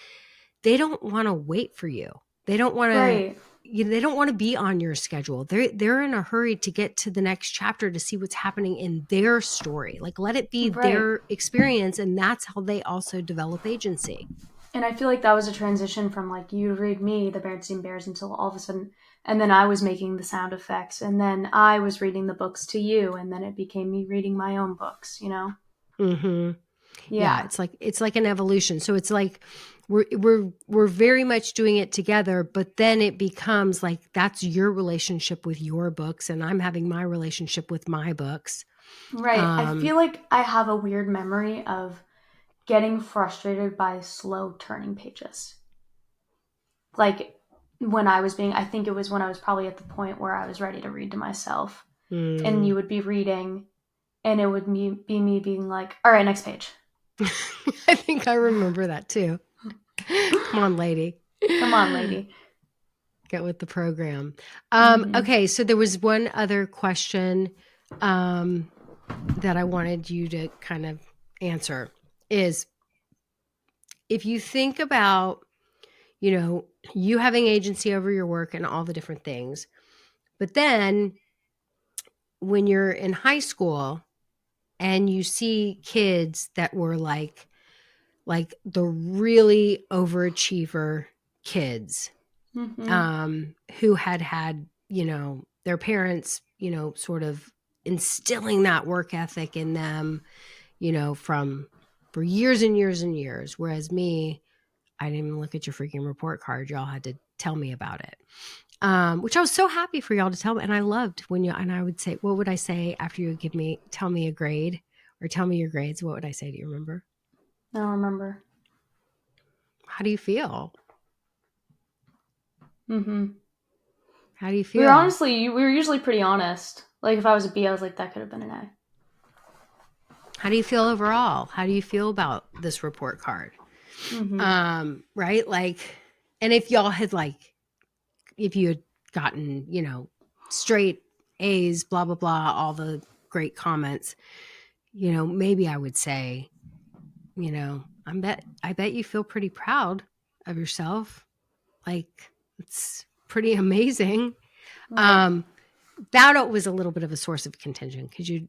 Speaker 2: they don't want to wait for you. They don't want to, they don't want to be on your schedule. They're in a hurry to get to the next chapter to see what's happening in their story. Like, let it be their experience. And that's how they also develop agency.
Speaker 3: And I feel like that was a transition from like, you read me, the Berenstain Bears, until all of a sudden, and then I was making the sound effects, and then I was reading the books to you, and then it became me reading my own books,
Speaker 2: Mm-hmm. Yeah, it's like an evolution. So it's like we're very much doing it together, but then it becomes like that's your relationship with your books, and I'm having my relationship with my books.
Speaker 3: Right. I feel like I have a weird memory of getting frustrated by slow turning pages. Like when I think it was when I was probably at the point where I was ready to read to myself, and you would be reading, and it would be me being like, all right, next page.
Speaker 2: I think I remember that too. Come on, lady.
Speaker 3: Come on, lady.
Speaker 2: Get with the program. Okay, so there was one other question that I wanted you to kind of answer is, if you think about, you having agency over your work and all the different things, but then when you're in high school and you see kids that were like the really overachiever kids, who had their parents, sort of instilling that work ethic in them, for years and years and years. Whereas me, I didn't even look at your freaking report card. Y'all had to tell me about it. Which I was so happy for y'all to tell me. And I loved and I would say, what would I say after you would tell me a grade or tell me your grades? What would I say? Do you remember?
Speaker 3: I don't remember.
Speaker 2: How do you feel?
Speaker 3: Mm-hmm.
Speaker 2: How do you feel?
Speaker 3: We were usually pretty honest. Like if I was a B, I was like, that could have been an A.
Speaker 2: How do you feel overall? How do you feel about this report card?
Speaker 3: Mm-hmm.
Speaker 2: Right? Like, and if y'all had if you had gotten, straight A's, blah, blah, blah, all the great comments, maybe I would say, I bet you feel pretty proud of yourself. Like, it's pretty amazing.
Speaker 3: Right.
Speaker 2: That was a little bit of a source of contention because you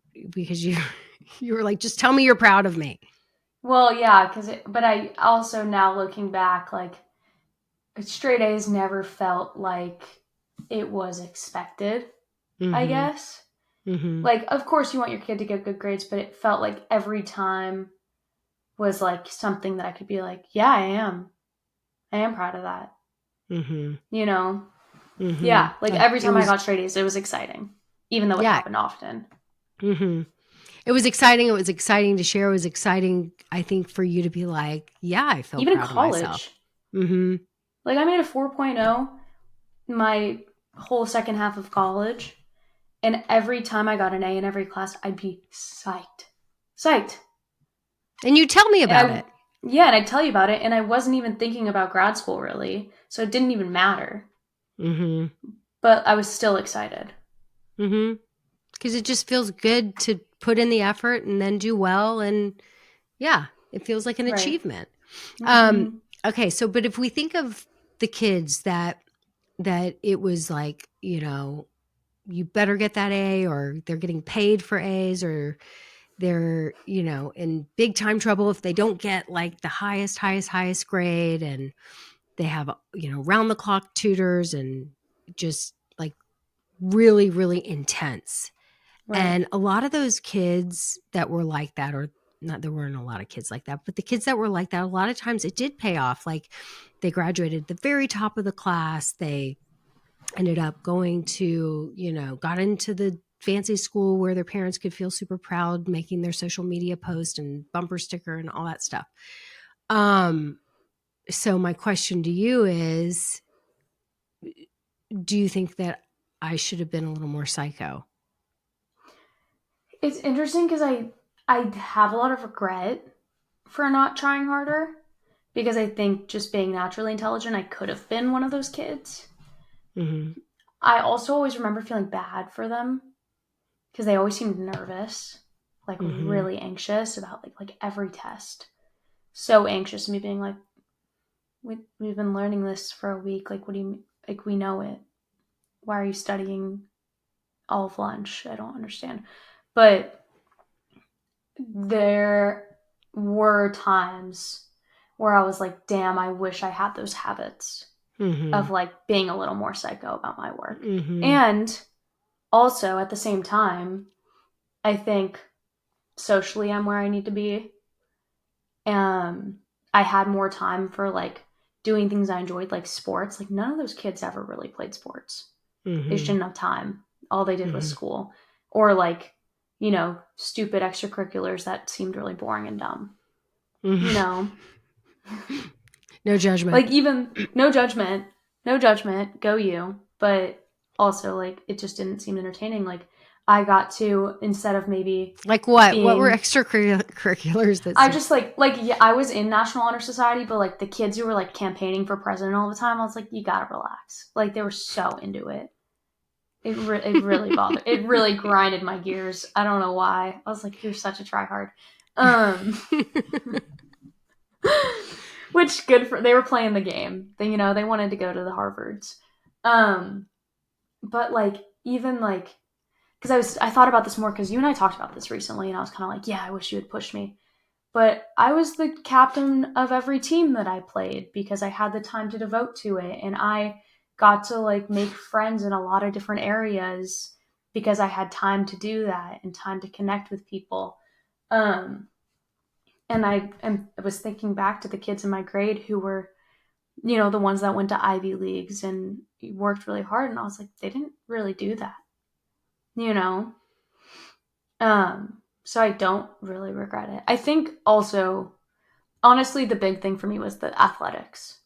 Speaker 2: were like, just tell me you're proud of me.
Speaker 3: Well, yeah, but I also now looking back, like straight A's never felt like it was expected, I guess.
Speaker 2: Mm-hmm.
Speaker 3: Like, of course you want your kid to get good grades, but it felt like every time was like something that I could be like, yeah, I am proud of that.
Speaker 2: Mm-hmm.
Speaker 3: Mm-hmm. Yeah, like every time I got straight A's, it was exciting, even though it happened often.
Speaker 2: Mm-hmm. It was exciting. It was exciting to share. It was exciting, I think, for you to be like, yeah, I feel
Speaker 3: even
Speaker 2: proud
Speaker 3: in college.
Speaker 2: of myself. Mm-hmm.
Speaker 3: Like I made a 4.0 my whole second half of college, and every time I got an A in every class, I'd be psyched.
Speaker 2: And you tell me about it.
Speaker 3: Yeah, and I'd tell you about it, and I wasn't even thinking about grad school really, so it didn't even matter.
Speaker 2: Mm-hmm.
Speaker 3: But I was still excited.
Speaker 2: Mm-hmm. Because it just feels good to put in the effort and then do well, and yeah, it feels like an achievement.
Speaker 3: Mm-hmm.
Speaker 2: Okay, so but if we think of the kids that it was like, you better get that A, or they're getting paid for A's, or they're, in big time trouble if they don't get like the highest grade, and they have, round the clock tutors and just like really, really intense.
Speaker 3: Right.
Speaker 2: And a lot of those kids that were like that, or not, there weren't a lot of kids like that, but the kids that were like that, a lot of times it did pay off. Like they graduated at the very top of the class. They ended up going to, got into the fancy school where their parents could feel super proud, making their social media post and bumper sticker and all that stuff. So my question to you is, do you think that I should have been a little more psycho?
Speaker 3: It's interesting because I have a lot of regret for not trying harder, because I think just being naturally intelligent, I could have been one of those kids.
Speaker 2: Mm-hmm.
Speaker 3: I also always remember feeling bad for them because they always seemed nervous, like really anxious about like every test. So anxious, me being like, we've been learning this for a week. Like, what do you mean? Like, we know it. Why are you studying all of lunch? I don't understand. But there were times where I was like, damn, I wish I had those habits of like being a little more psycho about my work. And also at the same time, I think socially I'm where I need to be. I had more time for like doing things I enjoyed, like sports. Like none of those kids ever really played sports. They just didn't have time. All they did was school, or like, stupid extracurriculars that seemed really boring and dumb.
Speaker 2: No judgment.
Speaker 3: Like even no judgment, go you. But also like it just didn't seem entertaining. Like I got to, instead of maybe
Speaker 2: like what were extracurriculars that
Speaker 3: I just like yeah, I was in National Honor Society, but like the kids who were like campaigning for president all the time, I was like, you gotta relax. Like they were so into it. It really bothered. It really grinded my gears. I don't know why. I was like, you're such a tryhard. Which good for, they were playing the game. They wanted to go to the Harvards. But like even like, because I thought about this more because you and I talked about this recently, and I was kind of like, yeah, I wish you had pushed me. But I was the captain of every team that I played because I had the time to devote to it, and I got to like make friends in a lot of different areas because I had time to do that and time to connect with people. Um, and I was thinking back to the kids in my grade who were, you know, the ones that went to Ivy Leagues and worked really hard. And I was like, they didn't really do that, you know? So I don't really regret it. I think also, honestly, the big thing for me was the athletics.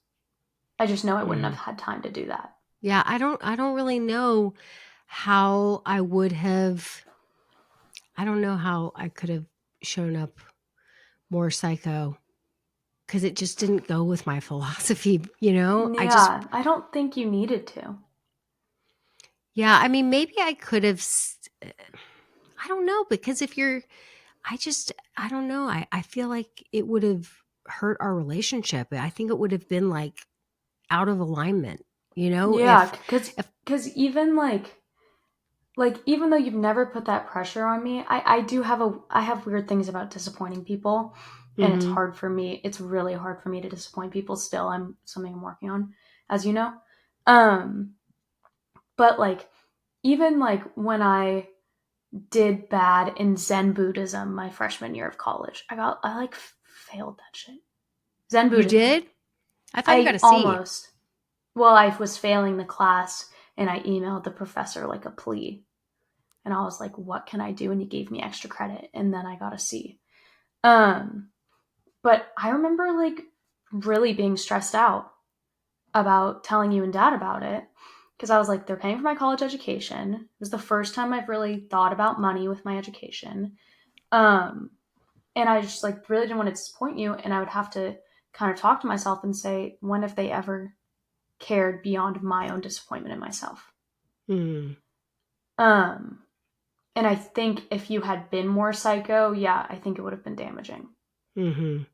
Speaker 3: I just know I wouldn't have had time to do that.
Speaker 2: Yeah, I don't really know how I would have. I don't know how I could have shown up more psycho because it just didn't go with my philosophy, you know?
Speaker 3: Yeah, I don't think you needed to.
Speaker 2: Yeah, I mean, maybe I could have, I don't know, because if you're, I don't know. I feel like it would have hurt our relationship. I think it would have been like out of alignment, you know?
Speaker 3: Yeah,
Speaker 2: If
Speaker 3: because even like even though you've never put that pressure on me, I have weird things about disappointing people, and it's
Speaker 2: Mhm.
Speaker 3: hard for me. It's really hard for me to disappoint people still. I'm something I'm working on, as you know. Um, but like even like when I did bad in Zen Buddhism my freshman year of college, I like failed that shit. Zen
Speaker 2: You
Speaker 3: Buddhism.
Speaker 2: did? I thought you got
Speaker 3: I
Speaker 2: a C.
Speaker 3: almost. Well, I was failing the class and I emailed the professor like a plea. And I was like, what can I do? And he gave me extra credit. And then I got a C. Um, but I remember like really being stressed out about telling you and dad about it. Because I was like, they're paying for my college education. It was the first time I've really thought about money with my education. Um, and I just like really didn't want to disappoint you. And I would have to kind of talk to myself and say, when have they ever cared beyond my own disappointment in myself?
Speaker 2: Mm.
Speaker 3: Um, and I think if you had been more psycho, yeah, I think it would have been damaging.
Speaker 2: Hmm.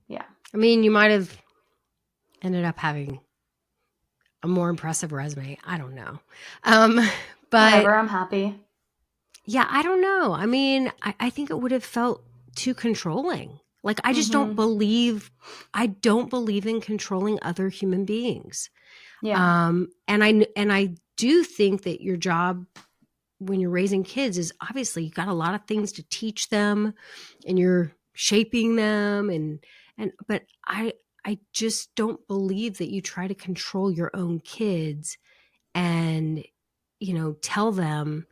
Speaker 3: Yeah.
Speaker 2: I mean, you might have ended up having a more impressive resume. I don't know. Um, but
Speaker 3: Whatever, I'm happy.
Speaker 2: yeah, I don't know. I mean, I think it would have felt too controlling. Like
Speaker 3: Mm-hmm.
Speaker 2: I don't believe in controlling other human beings.
Speaker 3: Yeah.
Speaker 2: And I do think that your job when you're raising kids is obviously you got a lot of things to teach them and you're shaping them and but I just don't believe that you try to control your own kids and you know tell them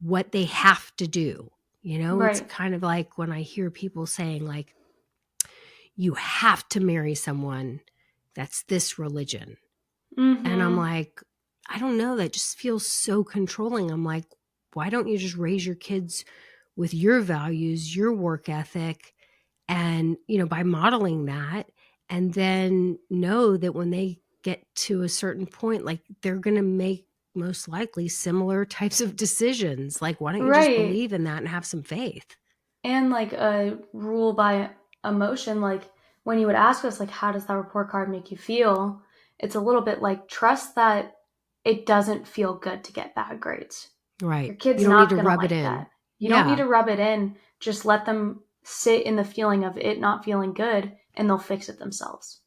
Speaker 2: what they have to do. You know, it's
Speaker 3: Right.
Speaker 2: kind of like when I hear people saying like you have to marry someone that's this religion. And I'm
Speaker 3: Mm-hmm.
Speaker 2: like, I don't know, that just feels so controlling. I'm like, why don't you just raise your kids with your values, your work ethic, and, you know, by modeling that, and then know that when they get to a certain point, like they're going to make most likely similar types of decisions. Like, why don't you just
Speaker 3: Right.
Speaker 2: believe in that and have some faith?
Speaker 3: And like a rule by emotion, like when you would ask us, like, how does that report card make you feel? It's a little bit like trust that it doesn't feel good to get bad grades.
Speaker 2: Right.
Speaker 3: Your kid's
Speaker 2: You don't need
Speaker 3: not
Speaker 2: to
Speaker 3: going to
Speaker 2: rub it
Speaker 3: like
Speaker 2: in.
Speaker 3: that. You don't need
Speaker 2: Yeah.
Speaker 3: to rub it in. Just let them sit in the feeling of it not feeling good and they'll fix it themselves.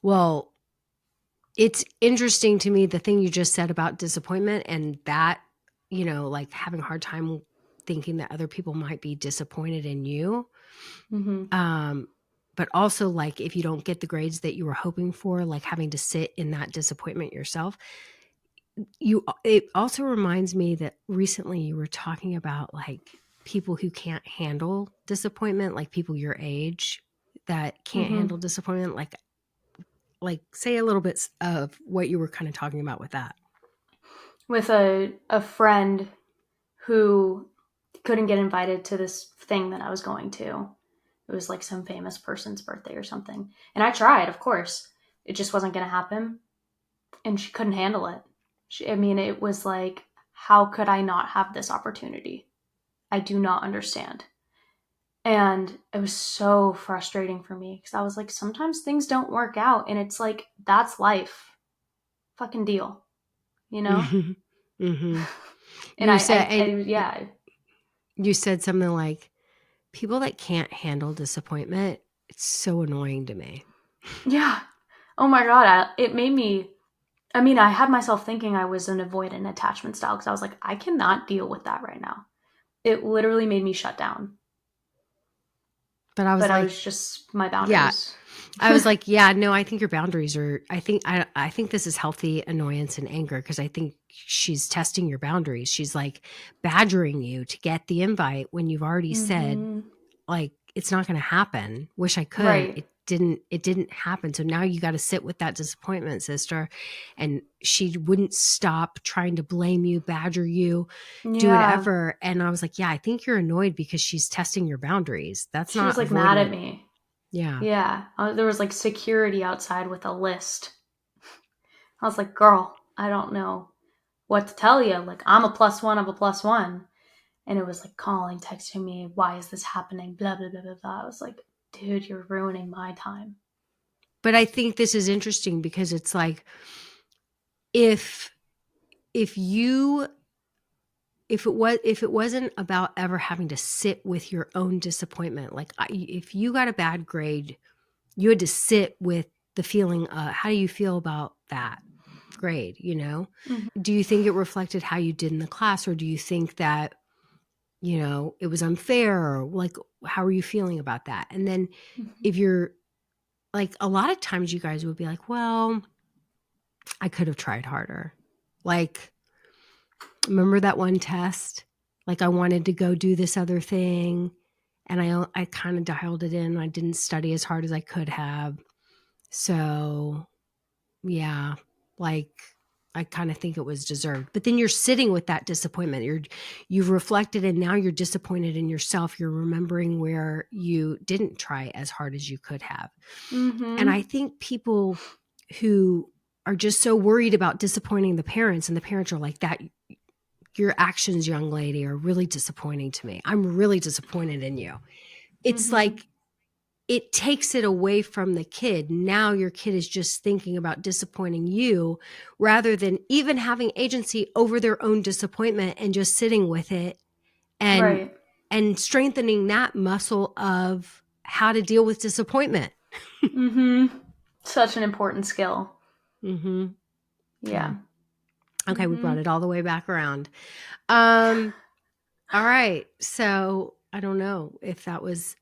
Speaker 2: Well, it's interesting to me the thing you just said about disappointment and that, you know, like having a hard time thinking that other people might be disappointed in you.
Speaker 3: Mm-hmm.
Speaker 2: But also like if you don't get the grades that you were hoping for, like having to sit in that disappointment yourself. It also reminds me that recently you were talking about like people who can't handle disappointment, like people your age that can't
Speaker 3: Mm-hmm.
Speaker 2: handle disappointment. Like say a little bit of what you were kind of talking about with that.
Speaker 3: With a friend who couldn't get invited to this thing that I was going to. It was like some famous person's birthday or something. And I tried, of course. It just wasn't going to happen. And she couldn't handle it. I mean, it was like, how could I not have this opportunity? I do not understand. And it was so frustrating for me because I was like, sometimes things don't work out. And it's like, that's life. Fucking deal, you know?
Speaker 2: Hmm. Hmm.
Speaker 3: And
Speaker 2: And
Speaker 3: yeah.
Speaker 2: you said something like people that can't handle disappointment. It's so annoying to me.
Speaker 3: Yeah. Oh my God. It made me I mean, I had myself thinking I was an avoidant attachment style because I was like, I cannot deal with that right now. It literally made me shut down.
Speaker 2: But I was
Speaker 3: But I
Speaker 2: like,
Speaker 3: was just my
Speaker 2: yeah,
Speaker 3: boundaries.
Speaker 2: I was like, yeah, no, I think your boundaries are, I think this is healthy annoyance and anger because I think she's testing your boundaries. She's like badgering you to get the invite when you've already said,
Speaker 3: Mm-hmm.
Speaker 2: like, it's not going to happen. Wish I could.
Speaker 3: Right.
Speaker 2: It didn't happen. So now you got to sit with that disappointment, sister. And she wouldn't stop trying to blame you, badger you, do
Speaker 3: Yeah.
Speaker 2: whatever. And I was like, yeah, I think you're annoyed because she's testing your boundaries. That's
Speaker 3: She was
Speaker 2: not
Speaker 3: like mad at
Speaker 2: avoidant.
Speaker 3: me.
Speaker 2: Yeah.
Speaker 3: Yeah. There was like security outside with a list. I was like, girl, I don't know what to tell you. Like, I'm a +1 of a +1. And it was like calling, texting me, why is this happening? Blah, blah, blah, blah, blah. I was like, dude, you're ruining my time.
Speaker 2: But I think this is interesting because it's like, if you if it wasn't about ever having to sit with your own disappointment, like if you got a bad grade, you had to sit with the feeling, how do you feel about that grade,
Speaker 3: Mm-hmm.
Speaker 2: do you think it reflected how you did in the class, or do you think that it was unfair, or like how are you feeling about that? And then if you're like, a lot of times you guys would be like, well, I could have tried harder. Like, remember that one test? Like, I wanted to go do this other thing, and I kind of dialed it in. I didn't study as hard as I could have. So, yeah, like, I kind of think it was deserved. But then you're sitting with that disappointment. You've reflected, and now you're disappointed in yourself. You're remembering where you didn't try as hard as you could have.
Speaker 3: Mm-hmm.
Speaker 2: And I think people who are just so worried about disappointing the parents, and the parents are like, that your actions, young lady, are really disappointing to me. I'm really disappointed in you. It's
Speaker 3: Mm-hmm.
Speaker 2: like, it takes it away from the kid. Now your kid is just thinking about disappointing you rather than even having agency over their own disappointment and just sitting with it and
Speaker 3: Right.
Speaker 2: strengthening that muscle of how to deal with disappointment.
Speaker 3: Mm-hmm. Such an important skill.
Speaker 2: Mm-hmm.
Speaker 3: Yeah.
Speaker 2: Okay, we brought
Speaker 3: Mm-hmm.
Speaker 2: it all the way back around. All right. So I don't know if that was,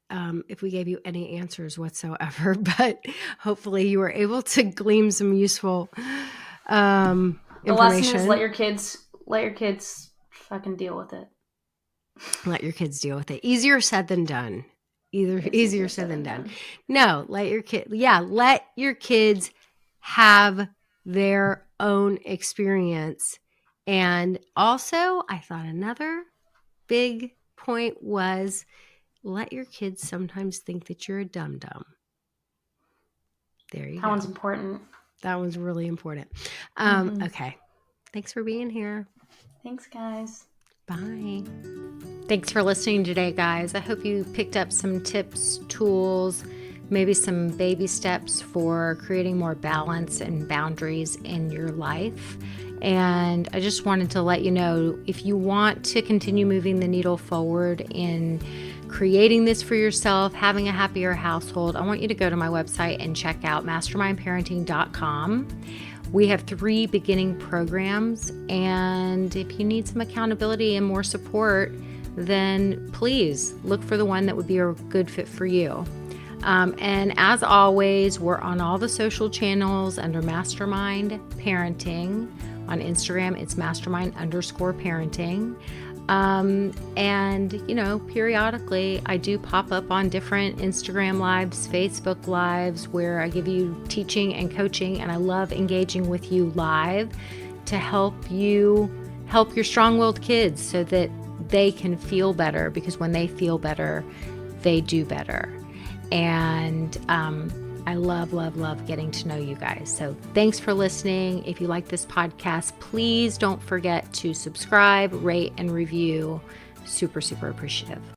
Speaker 2: if we gave you any answers whatsoever, but hopefully you were able to glean some useful
Speaker 3: The
Speaker 2: information.
Speaker 3: lesson is let your kids fucking deal with it.
Speaker 2: Let your kids deal with it. Easier said than done. Easier said than done. No, let your kids have their own experience. And also, I thought another big point was, let your kids sometimes think that you're a dum-dum. There you go.
Speaker 3: That one's important.
Speaker 2: That one's really important. Okay. Thanks for being here.
Speaker 3: Thanks, guys.
Speaker 2: Bye.
Speaker 1: Thanks for listening today, guys. I hope you picked up some tips, tools, maybe some baby steps for creating more balance and boundaries in your life. And I just wanted to let you know, if you want to continue moving the needle forward in creating this for yourself, having a happier household, I want you to go to my website and check out mastermindparenting.com. We have 3 beginning programs, and if you need some accountability and more support, then please look for the one that would be a good fit for you. And as always, we're on all the social channels under Mastermind Parenting. On Instagram, it's mastermind_parenting. And, periodically I do pop up on different Instagram lives, Facebook lives, where I give you teaching and coaching, and I love engaging with you live to help you help your strong-willed kids so that they can feel better, because when they feel better, they do better. And I love, love, love getting to know you guys. So thanks for listening. If you like this podcast, please don't forget to subscribe, rate, and review. Super, super appreciative.